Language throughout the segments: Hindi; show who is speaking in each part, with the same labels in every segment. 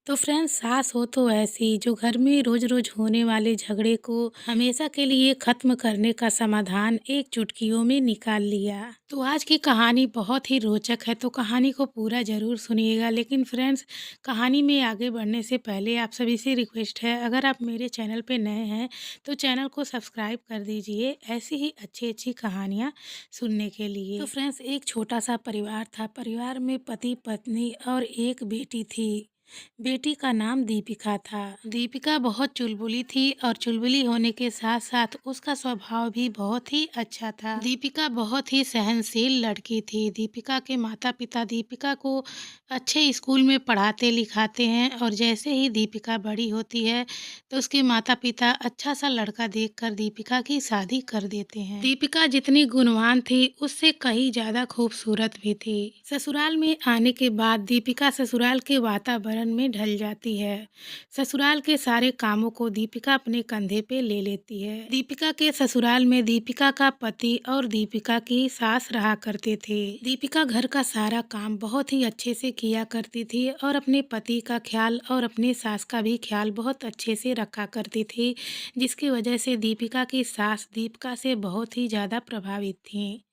Speaker 1: तो फ्रेंड्स सास हो तो ऐसी जो घर में रोज रोज होने वाले झगड़े को हमेशा के लिए खत्म करने का समाधान एक चुटकियों में निकाल लिया। तो आज की कहानी बहुत ही रोचक है, तो कहानी को पूरा जरूर सुनिएगा। लेकिन फ्रेंड्स, कहानी में आगे बढ़ने से पहले आप सभी से रिक्वेस्ट है, अगर आप मेरे चैनल पे नए हैं तो चैनल को सब्सक्राइब कर दीजिए ऐसी ही अच्छी अच्छी कहानियाँ सुनने के लिए। तो फ्रेंड्स, एक छोटा सा परिवार था। परिवार में पति पत्नी और एक बेटी थी। बेटी का नाम दीपिका था। दीपिका बहुत चुलबुली थी और चुलबुली होने के साथ साथ उसका स्वभाव भी बहुत ही अच्छा था। दीपिका बहुत ही सहनशील लड़की थी। दीपिका के माता पिता दीपिका को अच्छे स्कूल में पढ़ाते लिखाते हैं और जैसे ही दीपिका बड़ी होती है तो उसके माता पिता अच्छा सा लड़का देखकर दीपिका की शादी कर देते हैं। दीपिका जितनी गुणवान थी उससे कहीं ज्यादा खूबसूरत भी थी। ससुराल में आने के बाद दीपिका ससुराल के वातावरण में ढल जाती है। ससुराल के सारे कामों को दीपिका अपने कंधे पे ले लेती है। दीपिका के ससुराल में दीपिका का पति और दीपिका की सास रहा करते थे। दीपिका घर का सारा काम बहुत ही अच्छे से किया करती थी और अपने पति का ख्याल और अपने सास का भी ख्याल बहुत अच्छे से रखा करती थी, जिसकी वजह से दीपिका की सास दीपिका से बहुत ही ज़्यादा प्रभावित थी।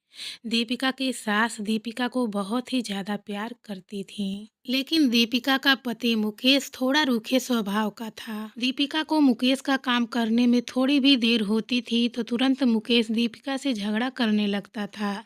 Speaker 1: दीपिका की सास दीपिका को बहुत ही ज़्यादा प्यार करती थी। लेकिन दीपिका का पति मुकेश थोड़ा रूखे स्वभाव का था। दीपिका को मुकेश का काम करने में थोड़ी भी देर होती थी तो तुरंत मुकेश दीपिका से झगड़ा करने लगता था,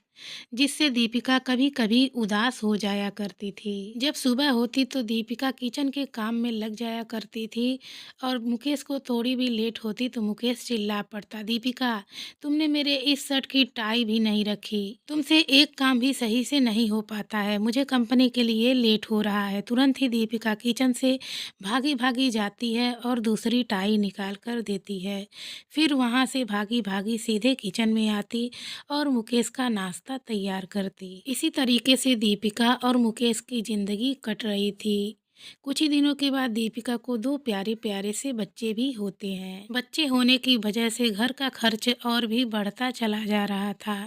Speaker 1: जिससे दीपिका कभी कभी उदास हो जाया करती थी। जब सुबह होती तो दीपिका किचन के काम में लग जाया करती थी और मुकेश को थोड़ी भी लेट होती तो मुकेश चिल्ला पड़ता, दीपिका तुमने मेरे इस शर्ट की टाई भी नहीं रखी, तुमसे एक काम भी सही से नहीं हो पाता है, मुझे कंपनी के लिए लेट हो रहा है। तुरंत ही दीपिका किचन से भागी भागी जाती है और दूसरी टाई निकाल कर देती है। फिर वहाँ से भागी भागी सीधे किचन में आती और मुकेश का नाश्ता तैयार करती। इसी तरीके से दीपिका और मुकेश की जिंदगी कट रही थी। कुछ ही दिनों के बाद दीपिका को दो प्यारे प्यारे से बच्चे भी होते हैं। बच्चे होने की वजह से घर का खर्च और भी बढ़ता चला जा रहा था।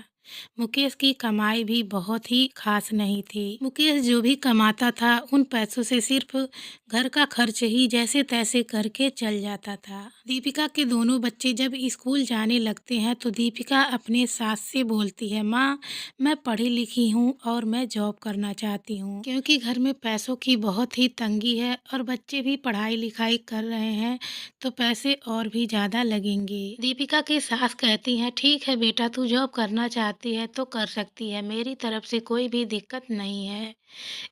Speaker 1: मुकेश की कमाई भी बहुत ही खास नहीं थी। मुकेश जो भी कमाता था उन पैसों से सिर्फ घर का खर्च ही जैसे तैसे करके चल जाता था। दीपिका के दोनों बच्चे जब स्कूल जाने लगते हैं तो दीपिका अपने सास से बोलती है, माँ मैं पढ़ी लिखी हूँ और मैं जॉब करना चाहती हूँ, क्योंकि घर में पैसों की बहुत ही तंगी है और बच्चे भी पढ़ाई लिखाई कर रहे हैं तो पैसे और भी ज़्यादा लगेंगे। दीपिका की सास कहती हैं, ठीक है बेटा, तू जॉब करना चाहती है तो कर सकती है, मेरी तरफ से कोई भी दिक्कत नहीं है।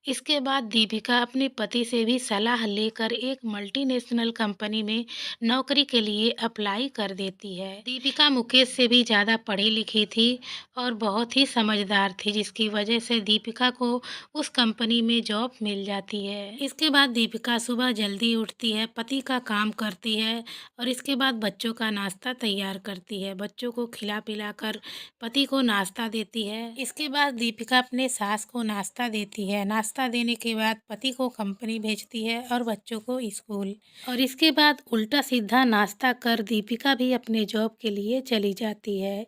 Speaker 1: इसके बाद दीपिका अपने पति से भी सलाह लेकर एक मल्टीनेशनल कंपनी में नौकरी के लिए अप्लाई कर देती है। दीपिका मुकेश से भी ज़्यादा पढ़ी लिखी थी और बहुत ही समझदार थी, जिसकी वजह से दीपिका को उस कंपनी में जॉब मिल जाती है। इसके बाद दीपिका सुबह जल्दी उठती है, पति का काम करती है और इसके बाद बच्चों का नाश्ता तैयार करती है। बच्चों को खिला पिला कर पति को नाश्ता देती है। इसके बाद दीपिका अपने सास को नाश्ता देती है। नाश्ता देने के बाद पति को कंपनी भेजती है और बच्चों को स्कूल। और इसके बाद उल्टा सीधा नाश्ता कर दीपिका भी अपने जॉब के लिए चली जाती है।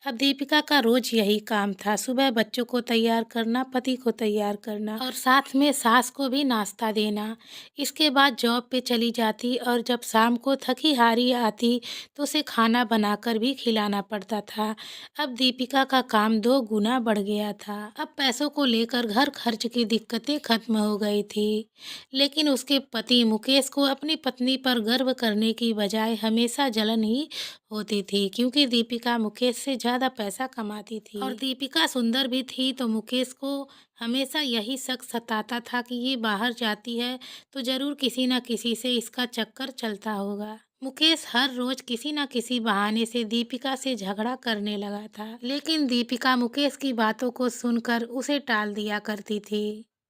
Speaker 1: अब दीपिका का रोज यही काम था, सुबह बच्चों को तैयार करना, पति को तैयार करना और साथ में सास को भी नाश्ता देना। इसके बाद जॉब पे चली जाती और जब शाम को थकी हारी आती तो उसे खाना बनाकर भी खिलाना पड़ता था। अब दीपिका का काम दो गुना बढ़ गया था। अब पैसों को लेकर घर खर्च की दिक्कतें खत्म हो गई थी, लेकिन उसके पति मुकेश को अपनी पत्नी पर गर्व करने की बजाय हमेशा जलन ही होती थी, क्योंकि दीपिका मुकेश से ज़्यादा पैसा कमाती थी और दीपिका सुंदर भी थी। तो मुकेश को हमेशा यही शक सताता था कि ये बाहर जाती है तो ज़रूर किसी न किसी से इसका चक्कर चलता होगा। मुकेश हर रोज किसी न किसी बहाने से दीपिका से झगड़ा करने लगा था, लेकिन दीपिका मुकेश की बातों को सुनकर उसे टाल दिया करती थी।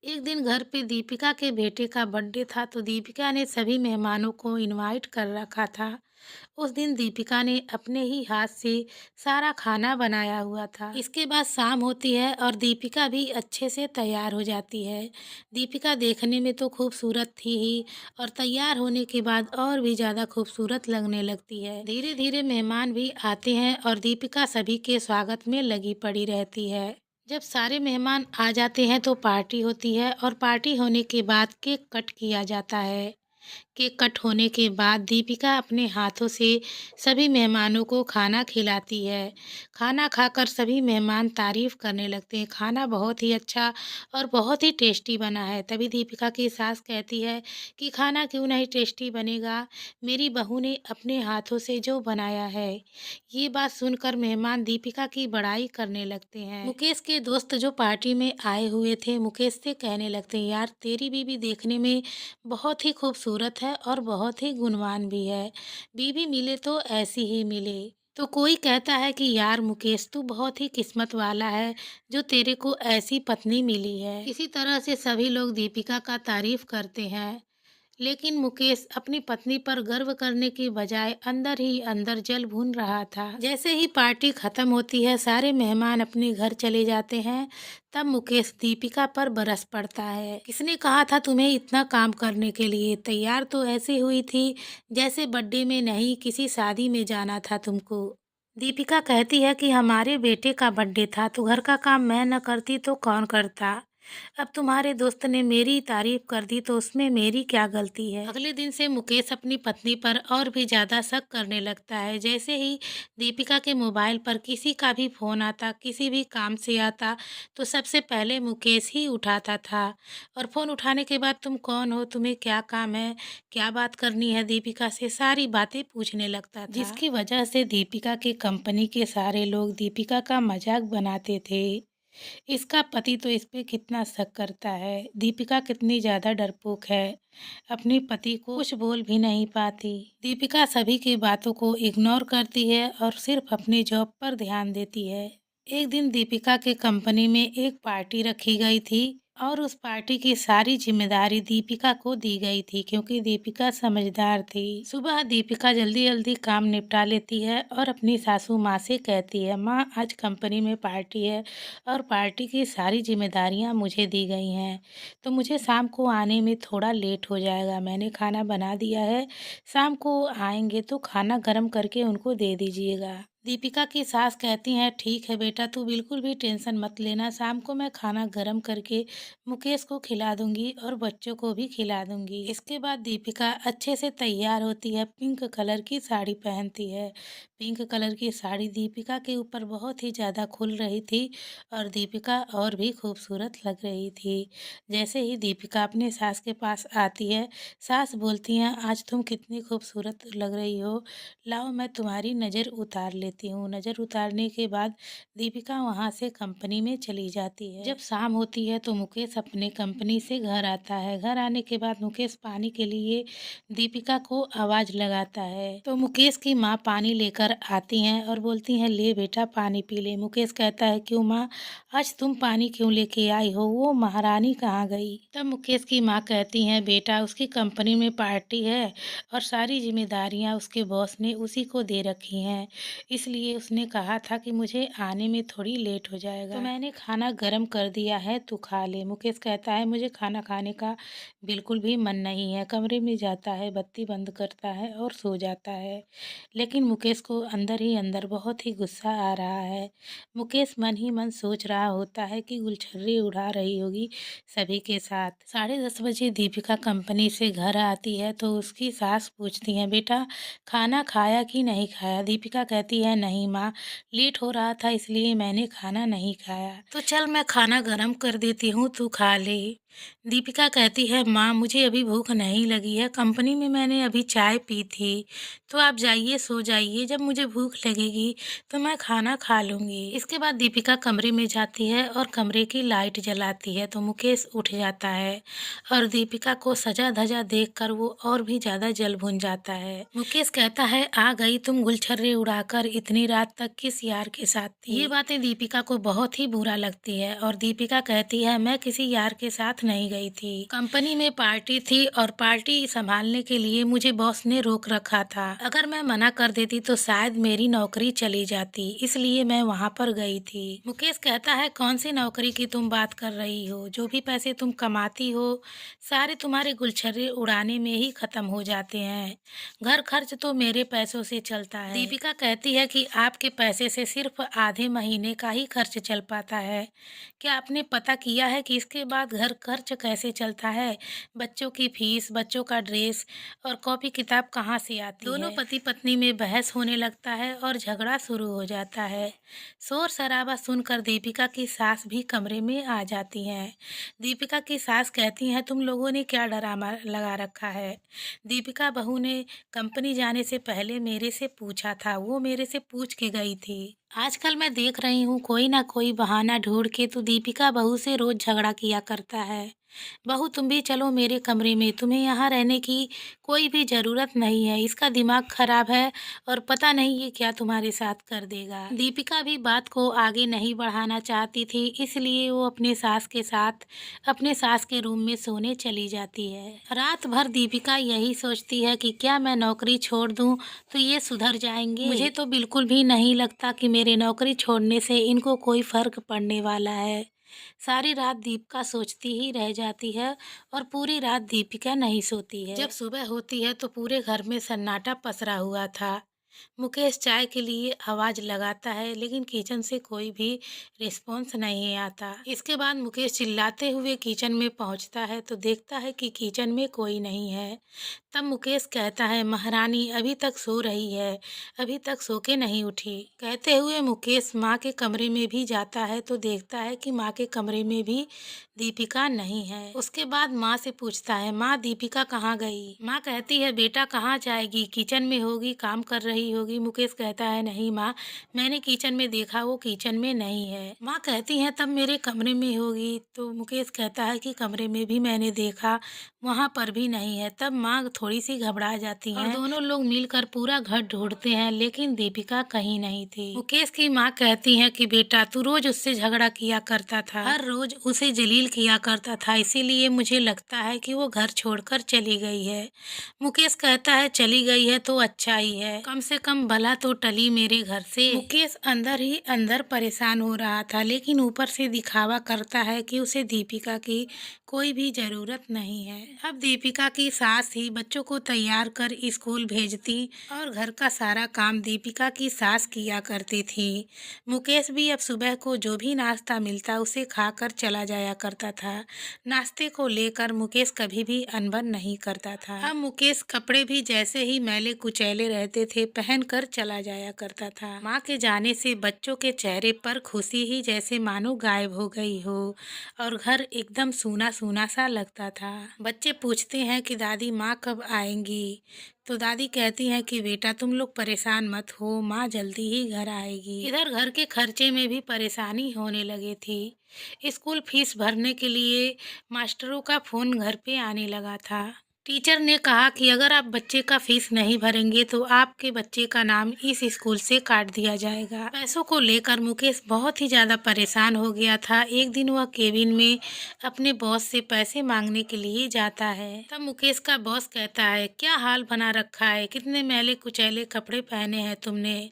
Speaker 1: एक दिन घर पे दीपिका के बेटे का बर्थडे था तो दीपिका ने सभी मेहमानों को इनवाइट कर रखा था। उस दिन दीपिका ने अपने ही हाथ से सारा खाना बनाया हुआ था। इसके बाद शाम होती है और दीपिका भी अच्छे से तैयार हो जाती है। दीपिका देखने में तो खूबसूरत थी ही और तैयार होने के बाद और भी ज़्यादा खूबसूरत लगने लगती है। धीरे धीरे मेहमान भी आते हैं और दीपिका सभी के स्वागत में लगी पड़ी रहती है। जब सारे मेहमान आ जाते हैं तो पार्टी होती है और पार्टी होने के बाद केक कट किया जाता है। केक कट होने के बाद दीपिका अपने हाथों से सभी मेहमानों को खाना खिलाती है। खाना खाकर सभी मेहमान तारीफ करने लगते हैं, खाना बहुत ही अच्छा और बहुत ही टेस्टी बना है। तभी दीपिका की सास कहती है कि खाना क्यों नहीं टेस्टी बनेगा, मेरी बहू ने अपने हाथों से जो बनाया है। ये बात सुनकर मेहमान दीपिका की बड़ाई करने लगते हैं। मुकेश के दोस्त जो पार्टी में आए हुए थे, मुकेश से कहने लगते हैं, यार तेरी बीवी देखने में बहुत ही खूबसूरत है और बहुत ही गुणवान भी है। बीवी मिले तो ऐसी ही मिले। तो कोई कहता है कि यार मुकेश तू बहुत ही किस्मत वाला है जो तेरे को ऐसी पत्नी मिली है। इसी तरह से सभी लोग दीपिका का तारीफ करते हैं। लेकिन मुकेश अपनी पत्नी पर गर्व करने की बजाय अंदर ही अंदर जल भून रहा था। जैसे ही पार्टी खत्म होती है, सारे मेहमान अपने घर चले जाते हैं, तब मुकेश दीपिका पर बरस पड़ता है। किसने कहा था तुम्हें इतना काम करने के लिए? तैयार तो ऐसे हुई थी जैसे बर्थडे में नहीं किसी शादी में जाना था तुमको। दीपिका कहती है कि हमारे बेटे का बर्थडे था तो घर का काम मैं न करती तो कौन करता। अब तुम्हारे दोस्त ने मेरी तारीफ कर दी तो उसमें मेरी क्या गलती है। अगले दिन से मुकेश अपनी पत्नी पर और भी ज्यादा शक करने लगता है। जैसे ही दीपिका के मोबाइल पर किसी का भी फोन आता, किसी भी काम से आता, तो सबसे पहले मुकेश ही उठाता था और फोन उठाने के बाद तुम कौन हो, तुम्हें क्या काम है, क्या बात करनी है, दीपिका से सारी बातें पूछने लगता था। जिसकी वजह से दीपिका की कंपनी के सारे लोग दीपिका का मजाक बनाते थे। इसका पति तो इस पे कितना शक करता है, दीपिका कितनी ज़्यादा डरपोक है, अपने पति को कुछ बोल भी नहीं पाती। दीपिका सभी की बातों को इग्नोर करती है और सिर्फ अपनी जॉब पर ध्यान देती है। एक दिन दीपिका के कंपनी में एक पार्टी रखी गई थी और उस पार्टी की सारी जिम्मेदारी दीपिका को दी गई थी क्योंकि दीपिका समझदार थी। सुबह दीपिका जल्दी जल्दी काम निपटा लेती है और अपनी सासू माँ से कहती है, माँ आज कंपनी में पार्टी है और पार्टी की सारी जिम्मेदारियाँ मुझे दी गई हैं, तो मुझे शाम को आने में थोड़ा लेट हो जाएगा। मैंने खाना बना दिया है, शाम को आएंगे तो खाना गर्म करके उनको दे दीजिएगा। दीपिका की सास कहती हैं, ठीक है बेटा, तू बिल्कुल भी टेंशन मत लेना, शाम को मैं खाना गरम करके मुकेश को खिला दूंगी और बच्चों को भी खिला दूंगी। इसके बाद दीपिका अच्छे से तैयार होती है, पिंक कलर की साड़ी पहनती है। पिंक कलर की साड़ी दीपिका के ऊपर बहुत ही ज़्यादा खुल रही थी और दीपिका और भी खूबसूरत लग रही थी। जैसे ही दीपिका अपने सास के पास आती है, सास बोलती हैं, आज तुम कितनी खूबसूरत लग रही हो, लाओ मैं तुम्हारी नज़र उतार लेती हूँ। नज़र उतारने के बाद दीपिका वहाँ से कंपनी में चली जाती है। जब शाम होती है तो मुकेश अपने कंपनी से घर आता है। घर आने के बाद मुकेश पानी के लिए दीपिका को आवाज़ लगाता है, तो मुकेश की माँ पानी लेकर आती हैं और बोलती हैं, ले बेटा पानी पी ले। मुकेश कहता है, क्यों माँ, आज तुम पानी क्यों लेके आई हो, वो महारानी कहाँ गई? तब मुकेश की माँ कहती हैं, बेटा उसकी कंपनी में पार्टी है और सारी जिम्मेदारियां उसके बॉस ने उसी को दे रखी हैं, इसलिए उसने कहा था कि मुझे आने में थोड़ी लेट हो जाएगा, तो मैंने खाना गर्म कर दिया है, तू खा ले। मुकेश कहता है, मुझे खाना खाने का बिल्कुल भी मन नहीं है। कमरे में जाता है, बत्ती बंद करता है और सो जाता है। लेकिन मुकेश को अंदर ही अंदर बहुत ही गुस्सा आ रहा है। मुकेश मन ही मन सोच रहा होता है कि गुलछर्रे उड़ा रही होगी सभी के साथ। 10:30 बजे दीपिका कंपनी से घर आती है तो उसकी सास पूछती है, बेटा खाना खाया कि नहीं खाया? दीपिका कहती है, नहीं माँ, लेट हो रहा था इसलिए मैंने खाना नहीं खाया। तो चल मैं खाना गरम कर देती हूँ, तू खा ले। दीपिका कहती है, माँ मुझे अभी भूख नहीं लगी है, कंपनी में मैंने अभी चाय पी थी, तो आप जाइए सो जाइए, जब मुझे भूख लगेगी तो मैं खाना खा लूँगी। इसके बाद दीपिका कमरे में जाती है और कमरे की लाइट जलाती है तो मुकेश उठ जाता है और दीपिका को सजा धजा देखकर वो और भी ज़्यादा जल भुन जाता है। मुकेश कहता है, आ गई तुम गुलछर्रे उड़ाकर, इतनी रात तक किस यार के साथ थी? ये बातें दीपिका को बहुत ही बुरा लगती है और दीपिका कहती है, मैं किसी यार के साथ साथ नहीं गई थी। कंपनी में पार्टी थी और पार्टी संभालने के लिए मुझे बॉस ने रोक रखा था। अगर मैं मना कर देती तो शायद मेरी नौकरी चली जाती, इसलिए मैं वहाँ पर गई थी। मुकेश कहता है, कौन सी नौकरी की तुम बात कर रही हो? जो भी पैसे तुम कमाती हो सारे तुम्हारे गुलछर्रे उड़ाने में ही खत्म हो जाते हैं। घर खर्च तो मेरे पैसों से चलता है। दीपिका कहती है कि आपके पैसे से सिर्फ आधे महीने का ही खर्च चल पाता है। क्या आपने पता किया है कि इसके बाद घर खर्च कैसे चलता है? बच्चों की फीस, बच्चों का ड्रेस और कॉपी किताब कहाँ से आती है? दोनों पति पत्नी में बहस होने लगता है और झगड़ा शुरू हो जाता है। शोर शराबा सुनकर दीपिका की सास भी कमरे में आ जाती हैं। दीपिका की सास कहती हैं, तुम लोगों ने क्या ड्रामा लगा रखा है? दीपिका बहू ने कंपनी जाने से पहले मेरे से पूछा था, वो मेरे से पूछ के गई थी। आजकल मैं देख रही हूँ कोई ना कोई बहाना ढूंढ के तो दीपिका बहू से रोज झगड़ा किया करता है। बहू तुम भी चलो मेरे कमरे में, तुम्हें यहाँ रहने की कोई भी ज़रूरत नहीं है। इसका दिमाग खराब है और पता नहीं ये क्या तुम्हारे साथ कर देगा। दीपिका भी बात को आगे नहीं बढ़ाना चाहती थी, इसलिए वो अपने सास के साथ अपने सास के रूम में सोने चली जाती है। रात भर दीपिका यही सोचती है कि क्या मैं नौकरी छोड़ दूं तो ये सुधर जाएंगे। मुझे तो बिल्कुल भी नहीं लगता कि मेरे नौकरी छोड़ने से इनको कोई फर्क पड़ने वाला है। सारी रात दीपिका सोचती ही रह जाती है और पूरी रात दीपिका नहीं सोती है। जब सुबह होती है तो पूरे घर में सन्नाटा पसरा हुआ था। मुकेश चाय के लिए आवाज लगाता है लेकिन किचन से कोई भी रिस्पॉन्स नहीं आता। इसके बाद मुकेश चिल्लाते हुए किचन में पहुंचता है तो देखता है कि किचन में कोई नहीं है। तब मुकेश कहता है, महारानी अभी तक सो रही है, अभी तक सो के नहीं उठी। कहते हुए मुकेश माँ के कमरे में भी जाता है तो देखता है कि माँ के कमरे में भी दीपिका नहीं है। उसके बाद माँ से पूछता है, माँ दीपिका कहाँ गई? माँ कहती है, बेटा कहाँ जाएगी, किचन में होगी, काम कर रही होगी। मुकेश कहता है, नहीं माँ, मैंने किचन में देखा, वो किचन में नहीं है। माँ कहती है, तब मेरे कमरे में होगी। तो मुकेश कहता है कि कमरे में भी मैंने देखा, वहाँ पर भी नहीं है। तब माँ थोड़ी सी घबरा जाती हैं और दोनों लोग मिलकर पूरा घर ढूंढते हैं लेकिन दीपिका कहीं नहीं थी। मुकेश की माँ कहती है कि बेटा तू रोज उससे झगड़ा किया करता था, हर रोज उसे जलील किया करता था, इसीलिए मुझे लगता है कि वो घर छोड़कर चली गई है। मुकेश कहता है, चली गई है तो अच्छा ही है, कम से कम भला तो टली मेरे घर से। मुकेश अंदर ही अंदर परेशान हो रहा था लेकिन ऊपर से दिखावा करता है कि उसे दीपिका की कोई भी जरूरत नहीं है। अब दीपिका की सास ही बच्चों को तैयार कर स्कूल भेजती और घर का सारा काम दीपिका की सास किया करती थी। मुकेश भी अब सुबह को जो भी नाश्ता मिलता उसे खाकर चला जाया करता था। नाश्ते को लेकर मुकेश कभी भी अनबन नहीं करता था। अब मुकेश कपड़े भी जैसे ही मैले कुचैले रहते थे पहन कर चला जाया करता था। माँ के जाने से बच्चों के चेहरे पर खुशी ही जैसे मानो गायब हो गई हो और घर एकदम सूना सूना सा लगता था। बच्चे पूछते हैं कि दादी माँ कब आएंगी? तो दादी कहती हैं कि बेटा तुम लोग परेशान मत हो, माँ जल्दी ही घर आएगी। इधर घर के खर्चे में भी परेशानी होने लगी थी। स्कूल फीस भरने के लिए मास्टरों का फोन घर पे आने लगा था। टीचर ने कहा कि अगर आप बच्चे का फीस नहीं भरेंगे तो आपके बच्चे का नाम इस स्कूल से काट दिया जाएगा। पैसों को लेकर मुकेश बहुत ही ज़्यादा परेशान हो गया था। एक दिन वह केबिन में अपने बॉस से पैसे मांगने के लिए जाता है। तब मुकेश का बॉस कहता है, क्या हाल बना रखा है, कितने मैले कुचैले कपड़े पहने हैं तुमने,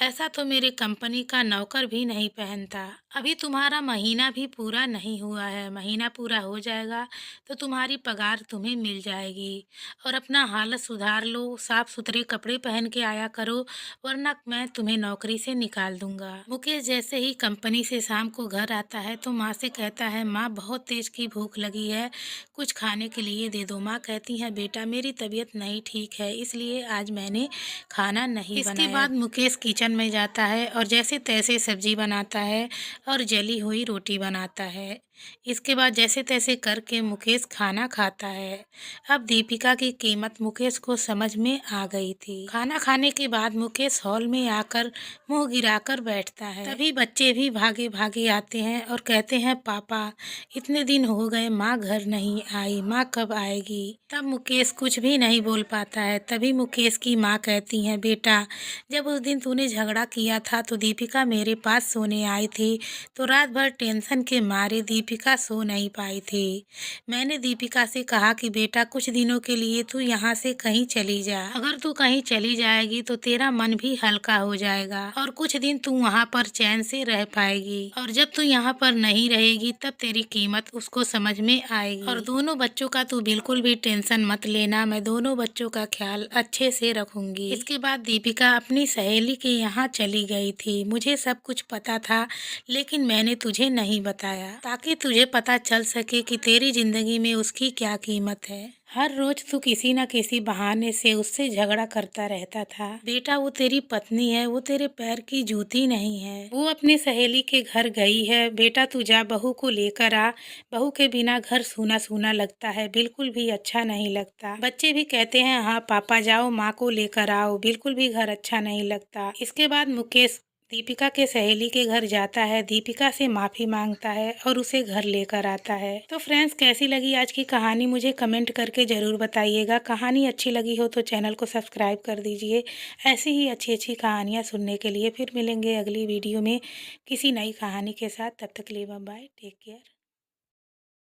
Speaker 1: ऐसा तो मेरे कंपनी का नौकर भी नहीं पहनता। अभी तुम्हारा महीना भी पूरा नहीं हुआ है, महीना पूरा हो जाएगा तो तुम्हारी पगार तुम्हें मिल जाएगी और अपना हालत सुधार लो, साफ सुथरे कपड़े पहन के आया करो वरना मैं तुम्हें नौकरी से निकाल दूंगा। मुकेश जैसे ही कंपनी से शाम को घर आता है तो माँ से कहता है, माँ बहुत तेज की भूख लगी है, कुछ खाने के लिए दे दो। माँ कहती है, बेटा मेरी तबीयत नहीं ठीक है इसलिए आज मैंने खाना नहीं बनाया। इसके बाद मुकेश किचन में जाता है और जैसे तैसे सब्जी बनाता है और जली हुई रोटी बनाता है। इसके बाद जैसे तैसे करके मुकेश खाना खाता है। अब दीपिका की कीमत मुकेश को समझ में आ गई थी। खाना खाने के बाद मुकेश हॉल में आकर मुंह गिराकर बैठता है। तभी बच्चे भी भागे भागे आते हैं और कहते हैं, पापा इतने दिन हो गए माँ घर नहीं आई, माँ कब आएगी? तब मुकेश कुछ भी नहीं बोल पाता है। तभी मुकेश की माँ कहती है, बेटा जब उस दिन तूने झगड़ा किया था तो दीपिका मेरे पास सोने आई थी, तो रात भर टेंशन के मारे दीपिका दीपिका सो नहीं पाई थी। मैंने दीपिका से कहा कि बेटा कुछ दिनों के लिए तू यहाँ से कहीं चली जा। अगर तू कहीं चली जाएगी तो तेरा मन भी हल्का हो जाएगा और कुछ दिन तू वहाँ पर चैन से रह पाएगी। और जब तू यहाँ पर नहीं रहेगी तब तेरी कीमत उसको समझ में आएगी। और दोनों बच्चों का तू बिल्कुल भी टेंशन मत लेना, मैं दोनों बच्चों का ख्याल अच्छे से रखूंगी। इसके बाद दीपिका अपनी सहेली के यहाँ चली गई थी। मुझे सब कुछ पता था लेकिन मैंने तुझे नहीं बताया ताकि तुझे पता चल सके कि तेरी जिंदगी में उसकी क्या कीमत है। हर रोज तू किसी न किसी बहाने से उससे झगड़ा करता रहता था। बेटा वो तेरी पत्नी है, वो तेरे पैर की जूती नहीं है। वो अपनी सहेली के घर गई है। बेटा तू जा, बहू को लेकर आ। बहू के बिना घर सूना सूना लगता है, बिल्कुल भी अच्छा नहीं लगता। बच्चे भी कहते हैं हाँ पापा जाओ, माँ को लेकर आओ, बिल्कुल भी घर अच्छा नहीं लगता। इसके बाद मुकेश दीपिका के सहेली के घर जाता है, दीपिका से माफ़ी मांगता है और उसे घर लेकर आता है। तो फ्रेंड्स, कैसी लगी आज की कहानी मुझे कमेंट करके ज़रूर बताइएगा। कहानी अच्छी लगी हो तो चैनल को सब्सक्राइब कर दीजिए। ऐसी ही अच्छी अच्छी कहानियाँ सुनने के लिए फिर मिलेंगे अगली वीडियो में किसी नई कहानी के साथ। तब तक के लिए बाय, टेक केयर।